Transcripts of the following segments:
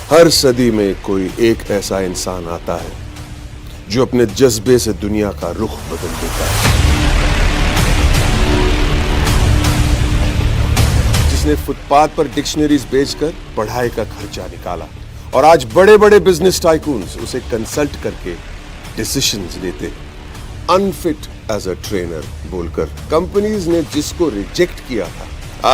हर सदी में कोई एक ऐसा इंसान आता है जो अपने जज्बे से दुनिया का रुख बदल देता है, जिसने फुटपाथ पर डिक्शनरीज बेचकर पढ़ाई का खर्चा निकाला और आज बड़े बड़े बिजनेस टाइकून्स उसे कंसल्ट करके डिसीजंस लेते, अनफिट एज अ ट्रेनर बोलकर। कंपनीज ने जिसको रिजेक्ट किया था,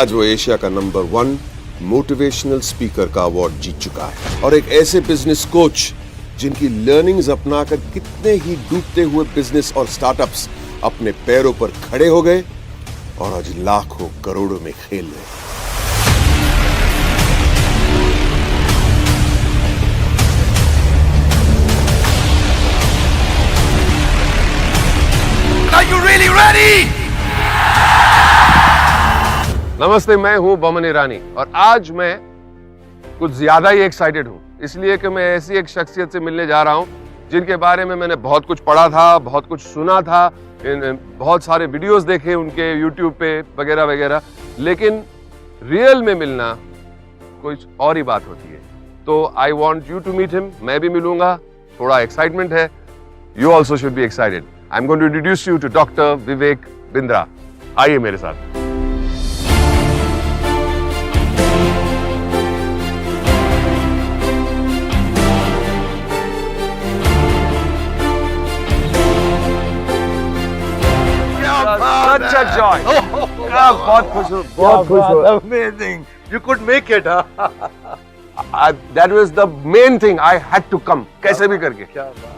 आज वो एशिया का नंबर 1 मोटिवेशनल स्पीकर का अवार्ड जीत चुका है। और एक ऐसे बिजनेस कोच जिनकी लर्निंग्स अपनाकर कितने ही डूबते हुए बिजनेस और स्टार्टअप्स अपने पैरों पर खड़े हो गए और आज लाखों करोड़ों में खेल रहे हैं। Are you really ready? नमस्ते, मैं हूं बमन ईरानी और आज मैं कुछ ज्यादा ही एक्साइटेड हूं, इसलिए कि मैं ऐसी एक शख्सियत से मिलने जा रहा हूं जिनके बारे में मैंने बहुत कुछ पढ़ा था, बहुत कुछ सुना था, बहुत सारे वीडियोस देखे उनके यूट्यूब पे वगैरह वगैरह, लेकिन रियल में मिलना कुछ और ही बात होती है। तो I want you to meet him, मैं भी मिलूंगा, थोड़ा एक्साइटमेंट है। You also should be excited. I am going to introduce you to doctor Vivek Bindra. आइए मेरे साथ। Such a joy. बहुत खुश हूँ, बहुत खुश हूँ। Amazing. You could make it, huh? That was the main thing. I had to come. कैसे भी करके।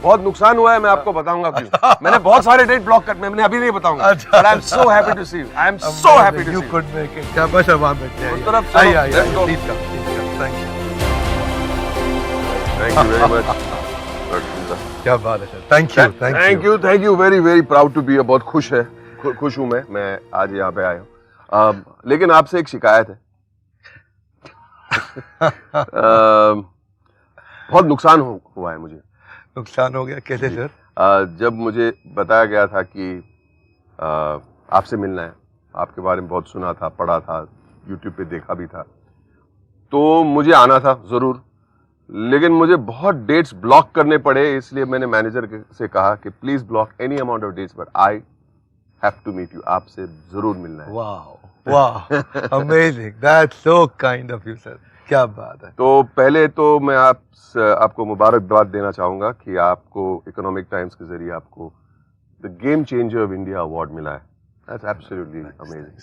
बहुत नुकसान हुआ है, मैं आपको बताऊंगा क्यों। मैंने बहुत सारे डेट ब्लॉक कर, मैंने अभी नहीं बताऊंगा। But I'm so happy to see you. I am so happy to see you. You could make it. क्या बस अब वहाँ बैठे हैं। उस तरफ चलो। Let's go. Please come. Thank you. Thank you very much. क्या बात है sir. Thank you. Thank you. Very proud to be here. बहुत खुश हूँ मैं आज यहाँ पे आया हूँ। लेकिन आपसे एक शिकायत है। बहुत नुकसान हुआ है मुझे। नुकसान हो गया कैसे सर? जब मुझे बताया गया था कि आपसे मिलना है, आपके बारे में बहुत सुना था, पढ़ा था, यूट्यूब पे देखा भी था, तो मुझे आना था जरूर, लेकिन मुझे बहुत डेट्स ब्लॉक करने पड़े, इसलिए मैंने मैनेजर से कहा कि please block any amount of dates, but I have to meet you, आपसे जरूर मिलना है। वाह, amazing, that's so kind of you sir, क्या बात है। तो पहले तो मैं आपको मुबारकबाद देना चाहूंगा कि आपको इकोनॉमिक टाइम्स के जरिए आपको the game changer of India award मिला है। That's absolutely amazing.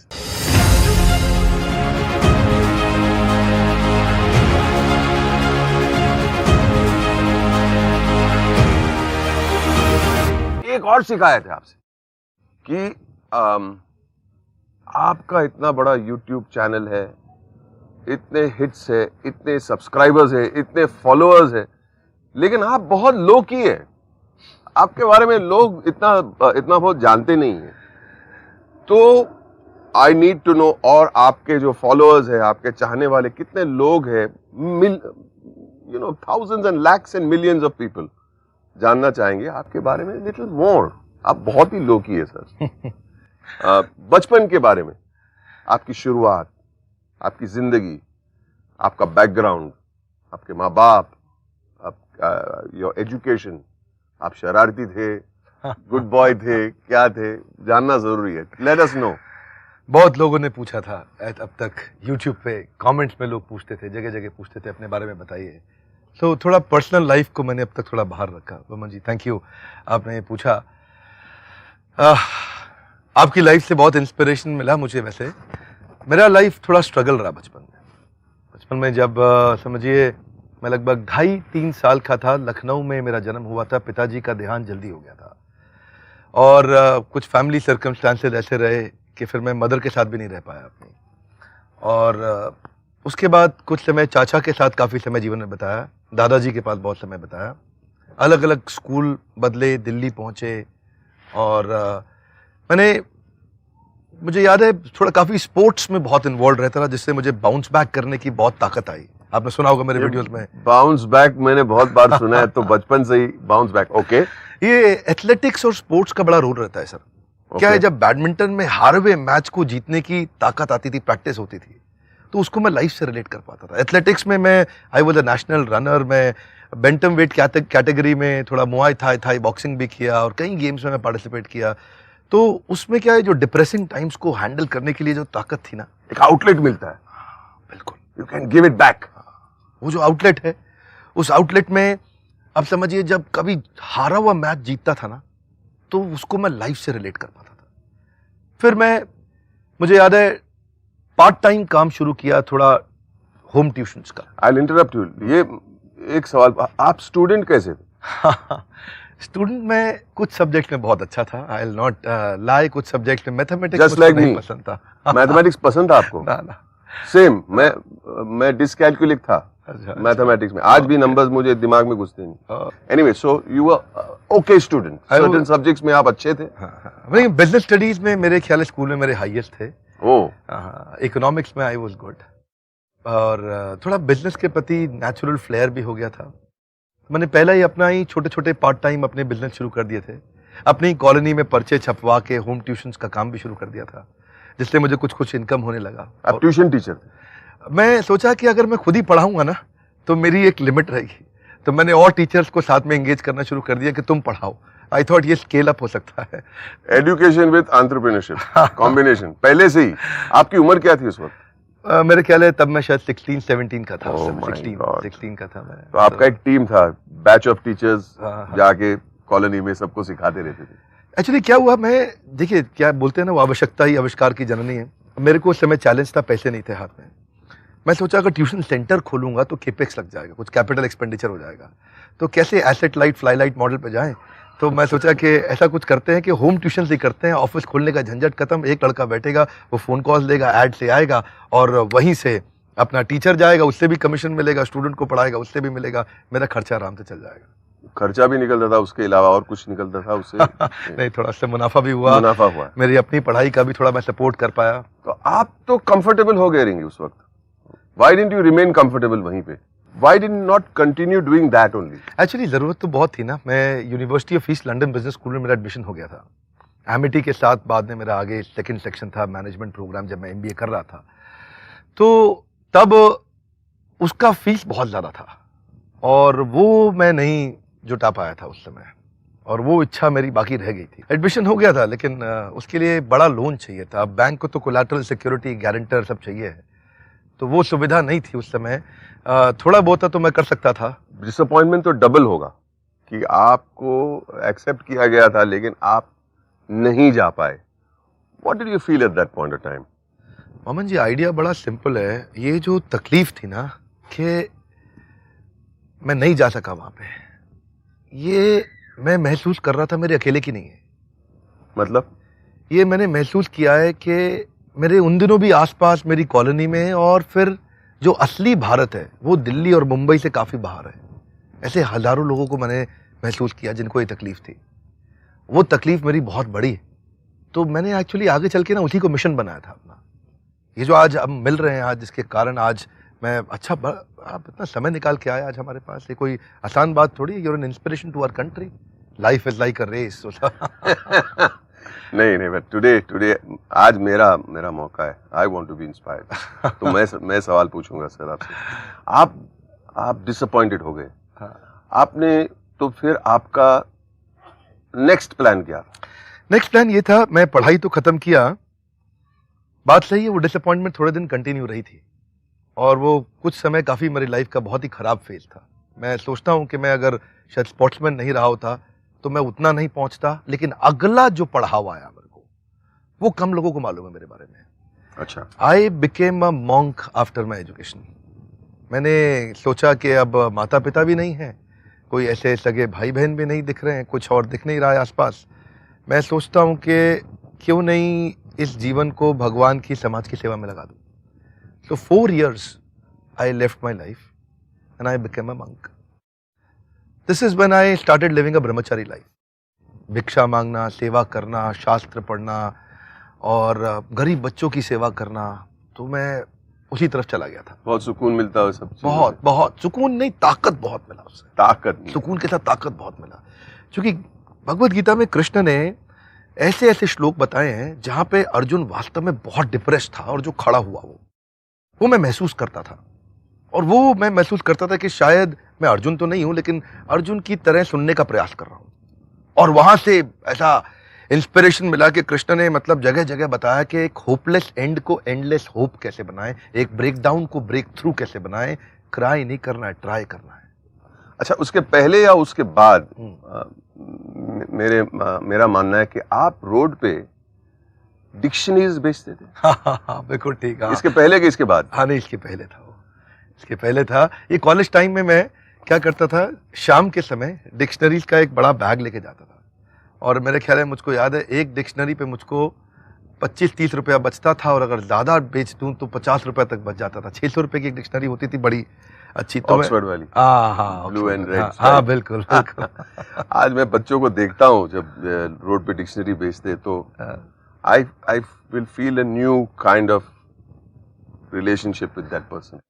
एक और शिकायत है आपसे कि आपका इतना बड़ा YouTube चैनल है, इतने हिट्स है, इतने सब्सक्राइबर्स है, इतने फॉलोअर्स है, लेकिन आप बहुत लो की है। आपके बारे में लोग इतना बहुत जानते नहीं हैं। तो आई नीड टू नो, और आपके जो फॉलोअर्स है, आपके चाहने वाले कितने लोग हैं, thousands and lakhs and millions of people जानना चाहेंगे आपके बारे में लिटिल मोर। आप बहुत ही लो की है सर। बचपन के बारे में, आपकी शुरुआत, आपकी जिंदगी, आपका बैकग्राउंड, आपके माँ बाप, योर एजुकेशन, आप शरारती थे, गुड बॉय थे, क्या थे, जानना जरूरी है। Let us know. बहुत लोगों ने पूछा था अब तक, YouTube पे कमेंट्स में लोग पूछते थे, जगह जगह पूछते थे अपने बारे में बताइए। तो थोड़ा पर्सनल लाइफ को मैंने अब तक थोड़ा बाहर रखा। बमन जी, थैंक यू, आपने पूछा। आपकी लाइफ से बहुत इंस्पिरेशन मिला मुझे। वैसे मेरा लाइफ थोड़ा स्ट्रगल रहा बचपन में जब समझिए मैं लगभग 2.5-3 साल का था, लखनऊ में मेरा जन्म हुआ था। पिताजी का देहांत जल्दी हो गया था और कुछ फैमिली सर्कमस्टांसेस ऐसे रहे कि फिर मैं मदर के साथ भी नहीं रह पाया अपनी। और उसके बाद कुछ समय चाचा के साथ काफ़ी समय जीवन में बिताया, दादाजी के पास बहुत समय बिताया, अलग अलग स्कूल बदले, दिल्ली पहुँचे। और मुझे याद है थोड़ा काफ़ी स्पोर्ट्स में बहुत इन्वॉल्व रहता था, जिससे मुझे बाउंस बैक करने की बहुत ताकत आई। आपने सुना होगा मेरे वीडियोस में। बाउंस बैक मैंने बहुत बार सुना है, तो बचपन से ही बाउंस बैक। ओके, ये एथलेटिक्स और स्पोर्ट्स का बड़ा रोल रहता है सर। क्या है, जब बैडमिंटन में हार हुए मैच को जीतने की ताकत आती थी, प्रैक्टिस होती थी, तो उसको मैं लाइफ से रिलेट कर पाता था। एथलेटिक्स में मैं I was a national runner, मैं बेंटम वेट कैटेगरी में थोड़ा मुआई थाई बॉक्सिंग भी किया और कई गेम्स में मैं पार्टिसिपेट किया। तो उसमें क्या है, जो डिप्रेसिंग टाइम्स को हैंडल करने के लिए जो ताकत थी ना, एक आउटलेट मिलता है, बिल्कुल you can give it back. वो जो आउटलेट है, उस आउटलेट में अब समझिए जब कभी हारा हुआ मैच जीतता था ना, तो उसको मैं लाइफ से रिलेट कर पाता था। फिर मुझे याद है पार्ट टाइम काम शुरू किया, थोड़ा होम ट्यूशंस का। आई इंटरप्ट यू, ये एक सवाल, आप स्टूडेंट कैसे थे? स्टूडेंट में कुछ सब्जेक्ट में बहुत अच्छा था, आई विल नॉट लाई। कुछ सब्जेक्ट में मैथमेटिक्स Just like नहीं me. पसंद था। मैथमेटिक्स पसंद था आपको? ना सेम, मैं डिसकैलकुलिक था मैथमेटिक्स में, आज भी नंबर्स मुझे दिमाग में घुसते नहीं। Anyway, so you were okay student, certain subjects में आप अच्छे थे? नहीं, बिजनेस स्टडीज में मेरे ख्याल स्कूल में मेरे हाईएस्ट थे। इकोनॉमिक्स में आई वाज गुड, और थोड़ा बिजनेस के प्रति नेचुरल फ्लेयर भी हो गया था। मैंने पहले ही अपना ही छोटे छोटे पार्ट टाइम अपने बिजनेस शुरू कर दिए थे। अपनी कॉलोनी में पर्चे छपवा के होम ट्यूशंस का काम भी शुरू कर दिया था, जिससे मुझे कुछ इनकम होने लगा। आप ट्यूशन टीचर थे? मैं सोचा कि अगर मैं खुद ही पढ़ाऊंगा ना, तो मेरी एक लिमिट रहेगी। तो मैंने और टीचर्स को साथ में एंगेज करना शुरू कर दिया कि तुम पढ़ाओ। आई थॉट ये स्केल अप हो सकता है। एजुकेशन विद एंटरप्रेन्योरशिप कॉम्बिनेशन, पहले से ही। आपकी उम्र क्या थी उस वक्त? मेरे ख्याल है तब मैं शायद 16-17 का था। Oh my God. 16 का था मैं। तो आपका एक टीम था, बैच ऑफ टीचर्स, जाके कॉलोनी में सबको सिखाते रहते थे। एक्चुअली क्या हुआ, मैं देखिए क्या बोलते हैं ना, वो आवश्यकता ही आविष्कार की जननी है। मेरे को उस समय चैलेंज था, पैसे नहीं थे हाथ में। मैं सोचा अगर ट्यूशन सेंटर खोलूंगा तो केपेक्स लग जाएगा, कुछ कैपिटल एक्सपेंडिचर हो जाएगा, तो कैसे asset light fly light model पे जाएं। तो मैं सोचा कि ऐसा कुछ करते हैं कि होम ट्यूशन से करते हैं, ऑफिस खोलने का झंझट खत्म, एक लड़का बैठेगा, वो फोन कॉल देगा, ऐड से आएगा, और वहीं से अपना टीचर जाएगा, उससे भी कमीशन मिलेगा, स्टूडेंट को पढ़ाएगा, उससे भी मिलेगा, मेरा खर्चा आराम से चल जाएगा। खर्चा भी निकलता था, उसके अलावा और कुछ निकलता था उससे? नहीं, थोड़ा सा मुनाफा भी हुआ। मुनाफा हुआ, मेरी अपनी पढ़ाई का भी थोड़ा मैं सपोर्ट कर पाया। तो आप तो कंफर्टेबल हो गए रहेंगे उस वक्त। Why didn't you remain comfortable वहीं पे? Why did you not continue doing that only? Actually जरूरत तो बहुत थी ना। मैं university of east London business school में मेरा एडमिशन हो गया था। एमिटी के साथ बाद में मेरा आगे सेकंड सेक्शन था, मैनेजमेंट प्रोग्राम, जब मैं एमबीए कर रहा था। तो तब उसका फीस बहुत ज़्यादा था, और वो मैं नहीं जुटा पाया था उस समय, और वो इच्छा मेरी बाकी रह गई थी। एडमिशन हो गया था, लेकिन उसके लिए बड़ा लोन चाहिए था। बैंक को तो कोलैटरल सिक्योरिटी, गारंटर सब चाहिए है, तो वो सुविधा नहीं थी उस समय। थोड़ा बहुत तो मैं कर सकता था। डिसअपॉइंटमेंट तो डबल होगा कि आपको एक्सेप्ट किया गया था लेकिन आप नहीं जा पाए। What did you feel at that point of time? Mohammed ji, idea बड़ा सिंपल है। ये जो तकलीफ थी ना कि मैं नहीं जा सका वहां पे, ये मैं महसूस कर रहा था मेरे अकेले की नहीं है। मतलब ये मैंने महसूस किया है कि मेरे उन दिनों भी आसपास मेरी कॉलोनी में, और फिर जो असली भारत है वो दिल्ली और मुंबई से काफ़ी बाहर है। ऐसे हज़ारों लोगों को मैंने महसूस किया जिनको ये तकलीफ थी। वो तकलीफ मेरी बहुत बड़ी है। तो मैंने एक्चुअली आगे चल के ना उसी को मिशन बनाया था अपना। ये जो आज हम मिल रहे हैं, आज जिसके कारण आज मैं आप इतना समय निकाल के आए आज हमारे पास, ये कोई आसान बात थोड़ी है। Your an inspiration to our country. Life is like a race. नहीं, बट टुडे आज मेरा मौका है। I want to be inspired. तो मैं सवाल पूछूंगा सर आपसे। आप डिसअपॉइंटेड हो गए। आपने तो फिर आपका नेक्स्ट प्लान क्या? नेक्स्ट प्लान ये था, मैं पढ़ाई तो खत्म किया। बात सही है, वो डिसअपॉइंटमेंट थोड़े दिन कंटिन्यू रही थी, और वो कुछ समय काफी मेरी लाइफ का बहुत ही खराब फेज था। मैं सोचता हूँ कि मैं अगर शायद स्पोर्ट्समैन नहीं रहा होता तो मैं उतना नहीं पहुंचता, लेकिन अगला जो पढ़ावा आया मेरे को, वो कम लोगों को मालूम है मेरे बारे में। अच्छा। I became a monk after my education. मैंने सोचा कि अब माता पिता भी नहीं है, कोई ऐसे सगे भाई बहन भी नहीं दिख रहे हैं, कुछ और दिख नहीं रहा है आसपास। मैं सोचता हूँ कि क्यों नहीं इस जीवन को भगवान की, समाज की सेवा में लगा दूँ। So 4 years I left my life and I became a monk. This is when I started living a brahmachari life. भिक्षा मांगना, सेवा करना, शास्त्र पढ़ना और गरीब बच्चों की सेवा करना, तो मैं उसी तरफ चला गया था। बहुत सुकून मिलता है सब चीज़ों बहुत में। बहुत सुकून नहीं, ताकत बहुत मिला उससे। ताकत नहीं। सुकून के साथ ताकत बहुत मिला, क्योंकि भगवत गीता में कृष्ण ने ऐसे ऐसे श्लोक बताए हैं जहां पे अर्जुन वास्तव में बहुत डिप्रेस था, और जो खड़ा हुआ वो वो मैं महसूस करता था। और वो मैं महसूस करता था कि शायद मैं अर्जुन तो नहीं हूं, लेकिन अर्जुन की तरह सुनने का प्रयास कर रहा हूं। और वहां से ऐसा इंस्पिरेशन मिला कि कृष्ण ने मतलब जगह जगह बताया कि एक होपलेस एंड को एंडलेस होप कैसे बनाएं, एक ब्रेकडाउन को ब्रेक थ्रू कैसे बनाएं। क्राई नहीं करना है, ट्राई करना है। अच्छा, उसके पहले या उसके बाद मेरा मानना है कि आप रोड पे डिक्शनरीज बेचते थे। हाँ, बिल्कुल ठीक है। इसके पहले कि इसके बाद? हाँ नहीं, इसके पहले था वो, इसके पहले था। ये कॉलेज टाइम में मैं क्या करता था, शाम के समय डिक्शनरीज का एक बड़ा बैग लेके जाता था। और मेरे ख्याल है, मुझको याद है, एक डिक्शनरी पे मुझको 25-30 रुपया बचता था, और अगर ज़्यादा बेच दूँ तो 50 रुपया तक बच जाता था। 600 रुपये की एक डिक्शनरी होती थी, बड़ी अच्छी। तो ऑक्सफोर्ड वाली? हाँ, ब्लू एंड रेड। हाँ, बिल्कुल बिल्कुल। आज मैं बच्चों को देखता हूँ जब रोड पे डिक्शनरी बेचते, तो I will feel a new kind of relationship with that person.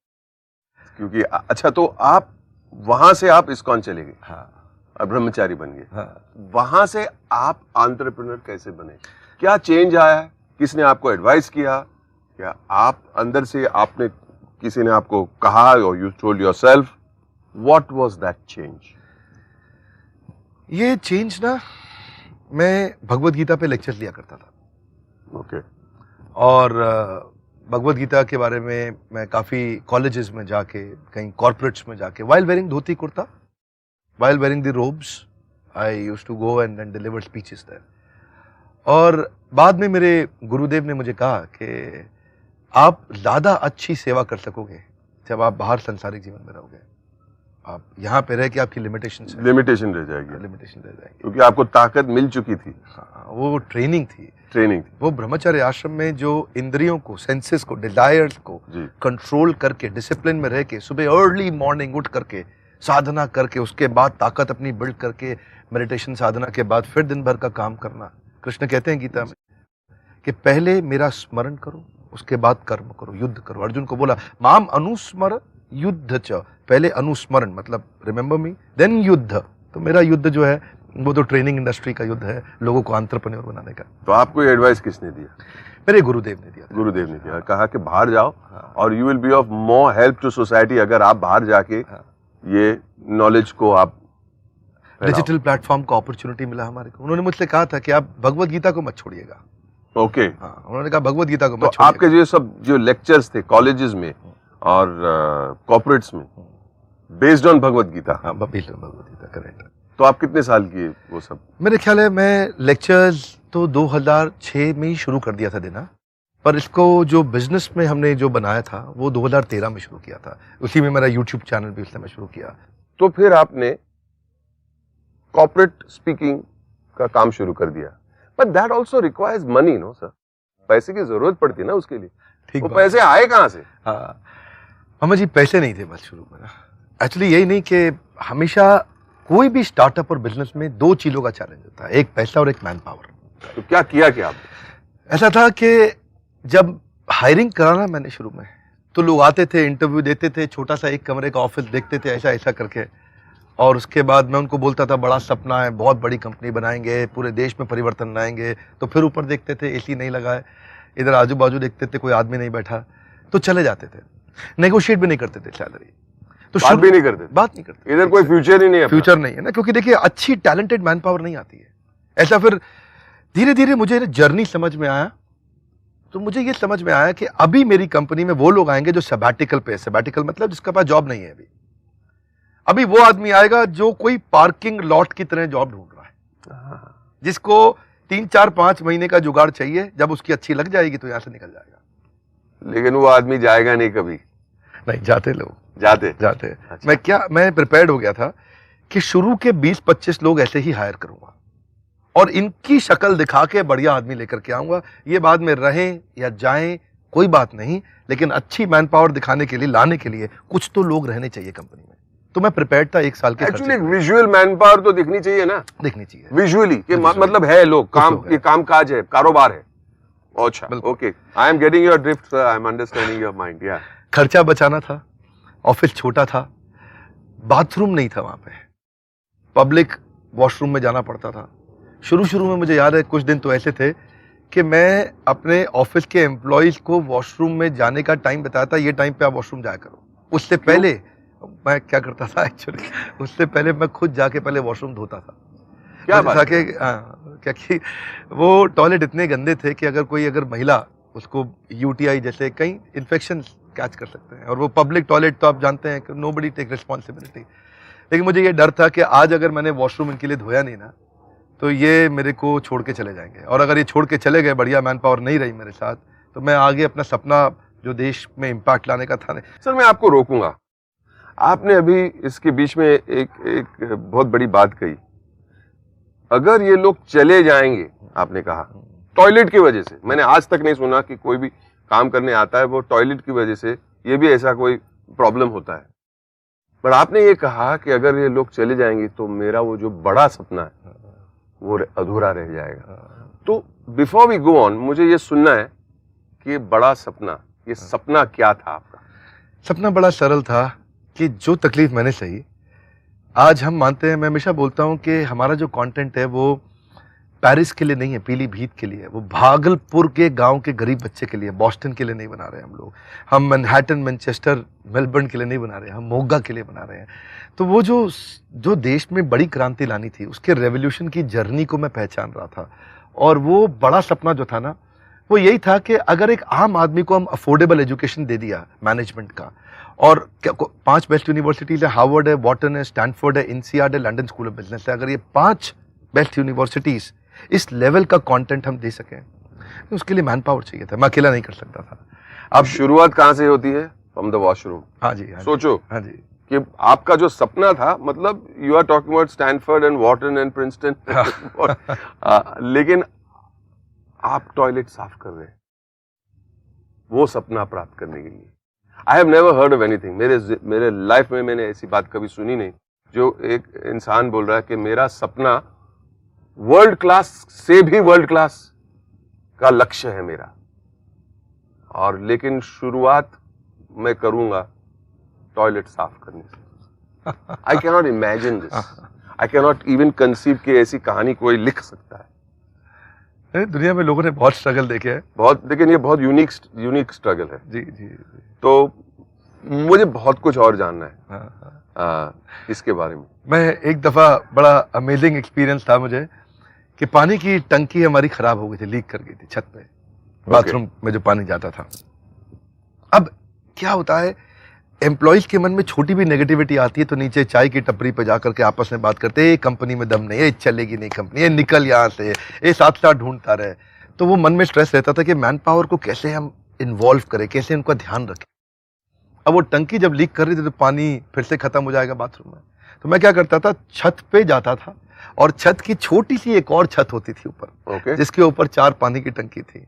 क्योंकि अच्छा, तो आप वहां से आप इस्कॉन चले गए। हाँ, और ब्रह्मचारी बन गए। हाँ। वहां से आप एंटरप्रेन्योर कैसे बने? क्या चेंज आया? किसने आपको एडवाइस किया? क्या आप अंदर से आपने, किसी ने आपको कहा, और you told yourself? What was that change? ये चेंज ना, मैं भगवत गीता पे लेक्चर लिया करता था। ओके। और भगवत गीता के बारे में मैं काफ़ी कॉलेजेस में जाके, कहीं कॉर्पोरेट्स में जाके, while wearing dhoti kurta, while wearing the robes, I used to go and deliver speeches there. और बाद में मेरे गुरुदेव ने मुझे कहा कि आप ज़्यादा अच्छी सेवा कर सकोगे जब आप बाहर संसारिक जीवन में रहोगे। आप यहाँ पे रह के आपकी लिमिटेशन लिमिटेशन रह जाएगी। लिमिटेशन रह जाएगी, क्योंकि आपको ताकत मिल चुकी थी। हाँ, वो ट्रेनिंग थी। वो ब्रह्मचर्य आश्रम में जो इंद्रियों को, सेंसेस को, डिजायर्स को कंट्रोल करके, डिसिप्लिन में रह के, सुबह अर्ली मॉर्निंग उठ करके साधना करके, उसके बाद ताकत अपनी बिल्ड करके, मेडिटेशन साधना के बाद फिर दिन भर का काम करना। कृष्ण कहते हैं गीता में कि पहले मेरा स्मरण करो, उसके बाद कर्म करो, युद्ध करो। अर्जुन को बोला, माम अनुस्मर युद्ध च, पहले अनुस्मरण मतलब रिमेंबर मी, देन युद्ध। तो मेरा युद्ध जो है वो तो ट्रेनिंग इंडस्ट्री का युद्ध है, लोगों को एंटरप्रेन्योर बनाने का। तो आपको एडवाइस किसने दिया? मेरे गुरुदेव ने दिया। गुरुदेव ने दिया, कहा कि बाहर जाओ और you will be of more help to society अगर आप बाहर जाके ये नॉलेज को आप डिजिटल प्लेटफॉर्म का अपॉर्चुनिटी मिला हमारे को। उन्होंने मुझसे कहा था कि आप भगवत गीता को मत छोड़िएगा। ओके। हाँ, उन्होंने कहा भगवत गीता को मत छोड़िएगा। आपके जो सब जो लेक्चर्स थे कॉलेजेस में और कॉर्पोरेट्स में, बेस्ड ऑन भगवत गीता? हाँ, based on Bhagavad Gita, correct. तो आप कितने साल किए वो सब? मेरे ख्याल है मैं लेक्चर्स तो 2006 में ही शुरू कर दिया था देना, पर इसको जो बिजनेस में हमने जो बनाया था वो 2013 में शुरू किया था। उसी में मेरा यूट्यूब चैनल भी उस समय शुरू किया। तो फिर आपने कॉर्पोरेट स्पीकिंग का काम शुरू कर दिया, but that also requires money, no sir? पैसे की जरूरत पड़ती है ना उसके लिए। ठीक, वो पैसे आए कहाँ से? हाँ मामा जी, पैसे नहीं थे बस शुरू में। एक्चुअली यही नहीं कि हमेशा कोई भी स्टार्टअप और बिजनेस में दो चीजों का चैलेंज होता है, एक पैसा और एक मैन पावर। तो क्या किया क्या आपने? ऐसा था कि जब हायरिंग कराना मैंने शुरू में, तो लोग आते थे, इंटरव्यू देते थे, छोटा सा एक कमरे का ऑफिस देखते थे ऐसा ऐसा करके, और उसके बाद मैं उनको बोलता था बड़ा सपना है, बहुत बड़ी कंपनी बनाएंगे, पूरे देश में परिवर्तन लाएंगे। तो फिर ऊपर देखते थे एसी नहीं लगा है, इधर आजू बाजू देखते थे कोई आदमी नहीं बैठा, तो चले जाते थे। नेगोशिएट भी नहीं करते थे सैलरी, तो बात भी नहीं करते, इधर कोई फ्यूचर ही नहीं है, फ्यूचर नहीं है ना, क्योंकि देखिए अच्छी टैलेंटेड मैन पावर नहीं आती है। ऐसा फिर धीरे धीरे मुझे जर्नी समझ में आया, तो मुझे ये समझ में आया कि अभी मेरी कंपनी में वो लोग आएंगे जो सबैटिकल पे, सबैटिकल मतलब जिसके पास जॉब नहीं है अभी वो आदमी आएगा जो कोई पार्किंग लॉट की तरह जॉब ढूंढ रहा है, जिसको 3-4-5 महीने का जुगाड़ चाहिए, जब उसकी अच्छी लग जाएगी तो यहां से निकल जाएगा। लेकिन वो आदमी जाएगा नहीं कभी। नहीं, जाते लोग, जाते। अच्छा। मैं प्रिपेयर्ड हो गया था कि शुरू के 20-25 लोग ऐसे ही हायर करूंगा और इनकी शक्ल दिखा के बढ़िया आदमी लेकर के आऊंगा। ये बाद में रहें या जाएं कोई बात नहीं, लेकिन अच्छी मैन पावर दिखाने के लिए, लाने के लिए कुछ तो लोग रहने चाहिए कंपनी में। तो मैं प्रिपेयर्ड था 1 साल के। एक्चुअली विजुअल मैन पावर तो दिखनी चाहिए ना, दिखनी चाहिए विजुअली कि मतलब है लोग, काम ये काम काज है, कारोबार है। अच्छा, okay, I am getting your drift sir, I am understanding your mind. या खर्चा बचाना था, ऑफिस छोटा था, बाथरूम नहीं था वहां पे, पब्लिक वॉशरूम में जाना पड़ता था। शुरू में मुझे याद है कुछ दिन तो ऐसे थे कि मैं अपने ऑफिस के एम्प्लॉयज को वॉशरूम में जाने का टाइम बताया था, ये टाइम पे आप वॉशरूम जाया करो। उससे पहले मैं क्या करता था एक्चुअली, उससे पहले मैं खुद जाके पहले वॉशरूम धोता था। क्या बात ताकि क्योंकि वो टॉयलेट इतने गंदे थे कि अगर महिला उसको यूटीआई जैसे कई इन्फेक्शन कैच कर सकते हैं, और वो पब्लिक टॉयलेट तो आप जानते हैं कि नोबडी टेक रिस्पॉन्सिबिलिटी। लेकिन मुझे ये डर था कि आज अगर मैंने वॉशरूम इनके लिए धोया नहीं ना, तो ये मेरे को छोड़ के चले जाएंगे, और अगर ये छोड़ के चले गए, बढ़िया मैन पावर नहीं रही मेरे साथ, तो मैं आगे अपना सपना जो देश में इम्पैक्ट लाने का था नहीं। सर मैं आपको रोकूंगा, आपने अभी इसके बीच में एक बहुत बड़ी बात कही, अगर ये लोग चले जाएंगे, आपने कहा टॉयलेट की वजह से, मैंने आज तक नहीं सुना कि कोई भी काम करने आता है वो टॉयलेट की वजह से ये भी ऐसा कोई प्रॉब्लम होता है, पर आपने ये कहा कि अगर ये लोग चले जाएंगे तो मेरा वो जो बड़ा सपना है वो अधूरा रह जाएगा। तो बिफोर वी गो ऑन, मुझे ये सुनना है कि ये बड़ा सपना, ये सपना क्या था आपका? सपना बड़ा सरल था कि जो तकलीफ मैंने सही, आज हम मानते हैं, मैं हमेशा बोलता हूं कि हमारा जो कंटेंट है वो पेरिस के लिए नहीं है, पीलीभीत के लिए है, वो भागलपुर के गांव के गरीब बच्चे के लिए, बॉस्टन के लिए नहीं बना रहे हम लोग, हम मैनहट्टन, मैनचेस्टर, मेलबर्न के लिए नहीं बना रहे, हम मोगा के लिए बना रहे हैं। तो वो जो देश में बड़ी क्रांति लानी थी, उसके रेवोल्यूशन की जर्नी को मैं पहचान रहा था, और वो बड़ा सपना जो था ना, वो यही था कि अगर एक आम आदमी को हम अफोर्डेबल एजुकेशन दे दिया मैनेजमेंट का, और 5 बेस्ट यूनिवर्सिटीज है, हार्वर्ड है, वॉटन है, स्टैनफोर्ड है, INSEAD है, लंदन स्कूल ऑफ बिजनेस है, अगर ये 5 बेस्ट यूनिवर्सिटीज इस लेवल का कंटेंट हम दे सकें, तो उसके लिए मैन पावर चाहिए था, मैं अकेला नहीं कर सकता था। अब शुरुआत कहां से होती है? From the washroom. हाँ जी, सोचो हाँ जी, कि आपका जो सपना था, मतलब you are talking about Stanford and Wharton and Princeton, लेकिन आप टॉयलेट साफ कर रहे हैं वो सपना प्राप्त करने के लिए। I have never heard of anything, मेरे लाइफ में मैंने ऐसी बात कभी सुनी नहीं, जो एक इंसान बोल रहा है कि मेरा सपना वर्ल्ड क्लास से भी वर्ल्ड क्लास का लक्ष्य है मेरा, और लेकिन शुरुआत मैं करूंगा टॉयलेट साफ करने से। I can not imagine this, I can not even conceive कि ऐसी कहानी कोई लिख सकता है। दुनिया में लोगों ने बहुत स्ट्रगल देखे हैं, बहुत, लेकिन ये बहुत यूनिक स्ट्रगल है। जी जी, तो मुझे बहुत कुछ और जानना है इसके बारे में। मैं एक दफा बड़ा अमेजिंग एक्सपीरियंस था मुझे कि पानी की टंकी हमारी खराब हो गई थी, लीक कर गई थी छत पे, बाथरूम में जो पानी जाता था। अब क्या होता है, एम्प्लॉइज के मन में छोटी भी नेगेटिविटी आती है तो नीचे चाय की टपरी पे जाकर के आपस में बात करते हैं, ये कंपनी में दम नहीं है, चलेगी नहीं कंपनी, ये निकल यहाँ से, ये साथ साथ ढूंढता रहे। तो वो मन में स्ट्रेस रहता था कि मैन पावर को कैसे हम इन्वॉल्व करें, कैसे उनका ध्यान रखें। अब वो टंकी जब लीक कर रही थी तो पानी फिर से खत्म हो जाएगा बाथरूम में, तो मैं क्या करता था, छत पे जाता था, और छत की छोटी सी एक और छत होती थी ऊपर, जिसके ऊपर 4 पानी की टंकी थी।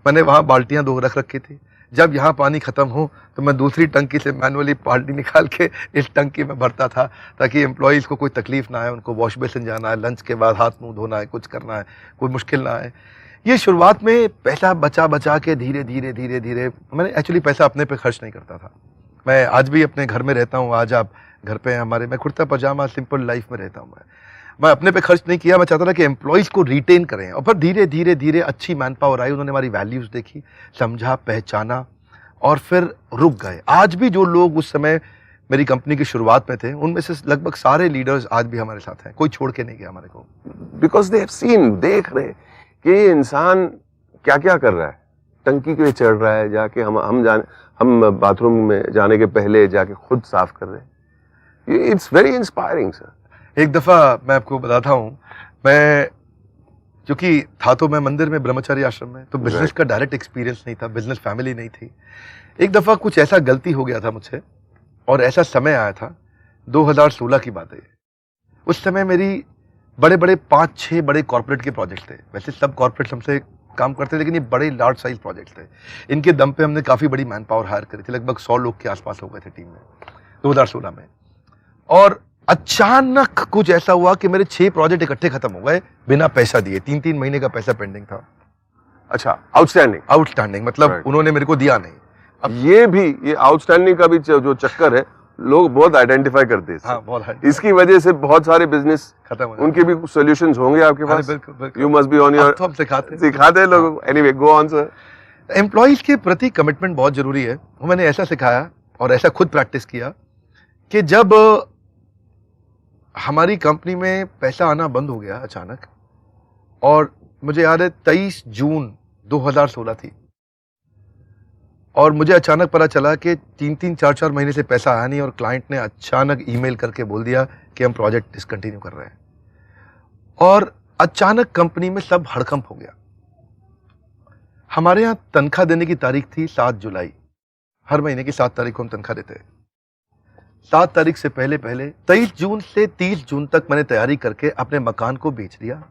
मैंने वहां बाल्टियां 2 रख रखी थी, जब यहाँ पानी खत्म हो तो मैं दूसरी टंकी से मैनुअली बाल्टी निकाल के इस टंकी में भरता था, ताकि एम्प्लॉइज को कोई तकलीफ ना आए, उनको वॉश बेसिन जाना है, लंच के बाद हाथ मुंह धोना है, कुछ करना है, कोई मुश्किल ना आए। ये शुरुआत में पैसा बचा के धीरे धीरे मैंने एक्चुअली पैसा अपने पे खर्च नहीं करता था। मैं आज भी अपने घर में रहता हूँ, आज आप घर पे हैं हमारे, मैं कुर्ता पजामा सिंपल लाइफ में रहता हूँ। मैं अपने पे खर्च नहीं किया, मैं चाहता था कि एम्प्लॉइज को रिटेन करें, और फिर धीरे धीरे अच्छी मैन पावर आई, उन्होंने हमारी वैल्यूज देखी, समझा, पहचाना, और फिर रुक गए। आज भी जो लोग उस समय मेरी कंपनी की शुरुआत में थे, उनमें से लगभग सारे लीडर्स आज भी हमारे साथ हैं, कोई छोड़ के नहीं गया हमारे को। बिकॉज दे हैव सीन, देख रहे कि इंसान क्या क्या कर रहा है, टंकी पे चढ़ रहा है, जाके हम बाथरूम में जाने के पहले जाके खुद साफ कर रहे हैं। It's very inspiring sir. एक दफा मैं आपको बताता हूँ, मैं क्योंकि था तो मैं मंदिर में ब्रह्मचारी आश्रम में, तो बिजनेस का डायरेक्ट एक्सपीरियंस नहीं था, बिजनेस फैमिली नहीं थी। एक दफा कुछ ऐसा गलती हो गया था मुझसे, और ऐसा समय आया था, 2016 की बात है। उस समय मेरी बड़े 5-6 बड़े कॉर्पोरेट के प्रोजेक्ट थे। वैसे सब कॉर्पोरेट हमसे काम करते थे, लेकिन ये बड़े लार्ज साइज प्रोजेक्ट थे। इनके दम पे हमने काफी बड़ी मैन पावर हायर करी थी, लगभग 100 लोग के आसपास हो गए थे टीम में 2016 में। और अचानक कुछ ऐसा हुआ कि मेरे 6 प्रोजेक्ट इकट्ठे खत्म हो गए बिना पैसा दिए, 3-3 महीने का पैसा पेंडिंग था। अच्छा, आउटस्टैंडिंग मतलब उन्होंने मेरे को दिया नहीं। अब ये आउटस्टैंडिंग का भी जो चक्कर है लोग बहुत आइडेंटिफाई करते हैं हाँ बहुत high। इसकी वजह से बहुत सारे बिजनेस खत्म हो उनके भी सॉल्यूशंस होंगे आपके अरे पास बिल्कुल बिल्कुल you must be on your तो हम सिखाते हैं। सिखाते हैं लोगों को anyway go on sir employees के प्रति कमिटमेंट बहुत जरूरी है। वो मैंने ऐसा सिखाया और ऐसा खुद प्रैक्टिस किया कि जब हमारी कंपनी में पैसा आना बंद हो गया अचानक, और मुझे याद है 23 जून 2016 थी, और मुझे अचानक पता चला कि 3-3, 4-4 महीने से पैसा आया नहीं, और क्लाइंट ने अचानक ईमेल करके बोल दिया कि हम प्रोजेक्ट डिसकंटिन्यू कर रहे हैं, और अचानक कंपनी में सब हड़कंप हो गया। हमारे यहाँ तनख्वाह देने की तारीख थी 7 जुलाई। हर महीने की 7 तारीख को हम तनख्वाह देते हैं। 7 तारीख से पहले 23 जून से 30 जून तक मैंने तैयारी करके अपने मकान को बेच दिया,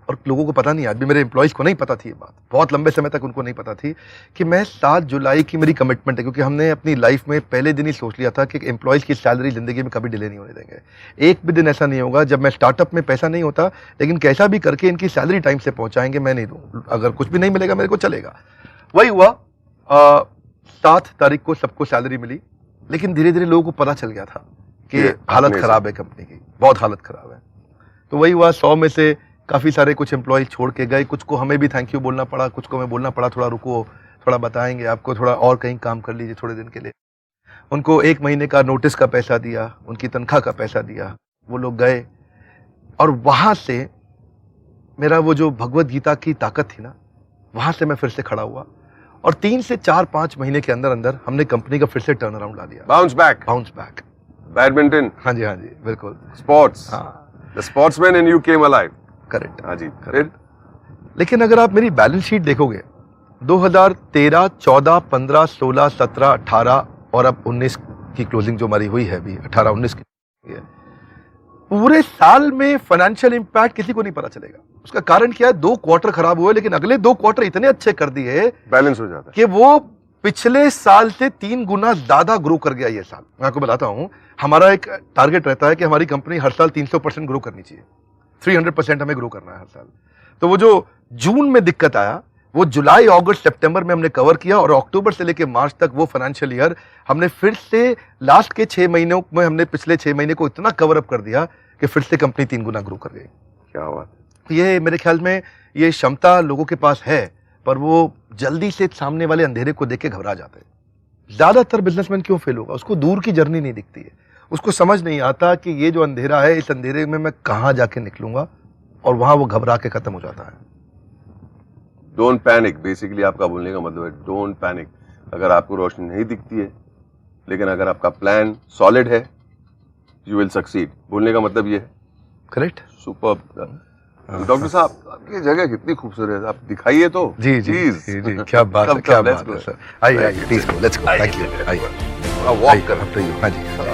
और लोगों को पता नहीं, आज भी मेरे एम्प्लॉयज को नहीं पता थी ये बात, बहुत लंबे समय तक उनको नहीं पता थी कि मैं 7 जुलाई की मेरी कमिटमेंट है, क्योंकि हमने अपनी लाइफ में पहले दिन ही सोच लिया था कि एम्प्लॉयज की सैलरी जिंदगी में कभी डिले नहीं होने देंगे। एक भी दिन ऐसा नहीं होगा जब मैं स्टार्टअप में पैसा नहीं होता, लेकिन कैसा भी करके इनकी सैलरी टाइम से पहुंचाएंगे, मैं नहीं दूँ, अगर कुछ भी नहीं मिलेगा मेरे को चलेगा। वही हुआ। 7 तारीख को सबको सैलरी मिली, लेकिन धीरे धीरे लोगों को पता चल गया था कि हालत खराब है कंपनी की, बहुत हालत खराब है। तो वही हुआ, 100 में से काफ़ी सारे कुछ एम्प्लॉय छोड़ के गए, कुछ को हमें भी थैंक यू बोलना पड़ा, कुछ को हमें बोलना पड़ा थोड़ा रुको, थोड़ा बताएंगे आपको, थोड़ा और कहीं काम कर लीजिए थोड़े दिन के लिए। उनको 1 महीने का नोटिस का पैसा दिया, उनकी तनख्वाह का पैसा दिया, वो लोग गए, और वहाँ से मेरा वो जो भगवत गीता की ताकत थी ना, वहाँ से मैं फिर से खड़ा हुआ, और 3 से 4-5 महीने के अंदर अंदर हमने कंपनी का फिर से टर्न अराउंड ला दिया। बाउंस बैक बैडमिंटन, हाँ जी बिल्कुल, स्पोर्ट्स, हाँ the sportsman in you came alive. Correct. हाँ जी। फिर लेकिन अगर आप मेरी बैलेंस शीट देखोगे, 2013, 14, 15, 16, 17, 18 और अब 19 की क्लोजिंग जो हमारी हुई है अभी, 18-19 की है, पूरे साल में फाइनेंशियल इंपैक्ट किसी को नहीं पता चलेगा। उसका कारण क्या है? 2 क्वार्टर खराब हुए, लेकिन अगले 2 क्वार्टर इतने अच्छे कर दिए, बैलेंस हो जाता है कि वो पिछले साल से 3 गुना ज्यादा ग्रो कर गया ये साल। मैं आपको बताता हूं, हमारा एक टारगेट रहता है कि हमारी कंपनी हर साल 300% ग्रो करनी चाहिए, 300% हमें ग्रो करना है हर साल। तो वो जो जून में दिक्कत आया, वो जुलाई, अगस्त, सितंबर में हमने कवर किया, और अक्टूबर से लेकर मार्च तक वो फाइनेंशियल ईयर हमने फिर से लास्ट के 6 महीनों में हमने पिछले 6 महीने को इतना कवर अप कर दिया कि फिर से कंपनी 3 गुना ग्रो कर गई। क्या हुआ? ये मेरे ख्याल में ये क्षमता लोगों के पास है, पर वो जल्दी से सामने वाले अंधेरे को देख के घबरा जाते हैं। ज्यादातर बिजनेसमैन क्यों फेल होगा? उसको दूर की जर्नी नहीं दिखती है, उसको समझ नहीं आता कि ये जो अंधेरा है, इस अंधेरे में मैं कहां जाके निकलूंगा, और वहां वो घबरा के खत्म हो जाता है। डोंट पैनिक, बेसिकली आपका बोलने का मतलब है डोंट पैनिक। अगर आपको रोशनी नहीं दिखती है, लेकिन अगर आपका प्लान सॉलिड है, यू विल सक्सीड। बोलने का मतलब ये है। करेक्ट। सुपर। डॉक्टर साहब, आपकी जगह कितनी खूबसूरत है, आप दिखाइए तो। जी जी जी जी, क्या बात है, क्या बात है सर। आइए आइए, please go, let's go. Thank you. आइए वॉक कर। हाँ जी।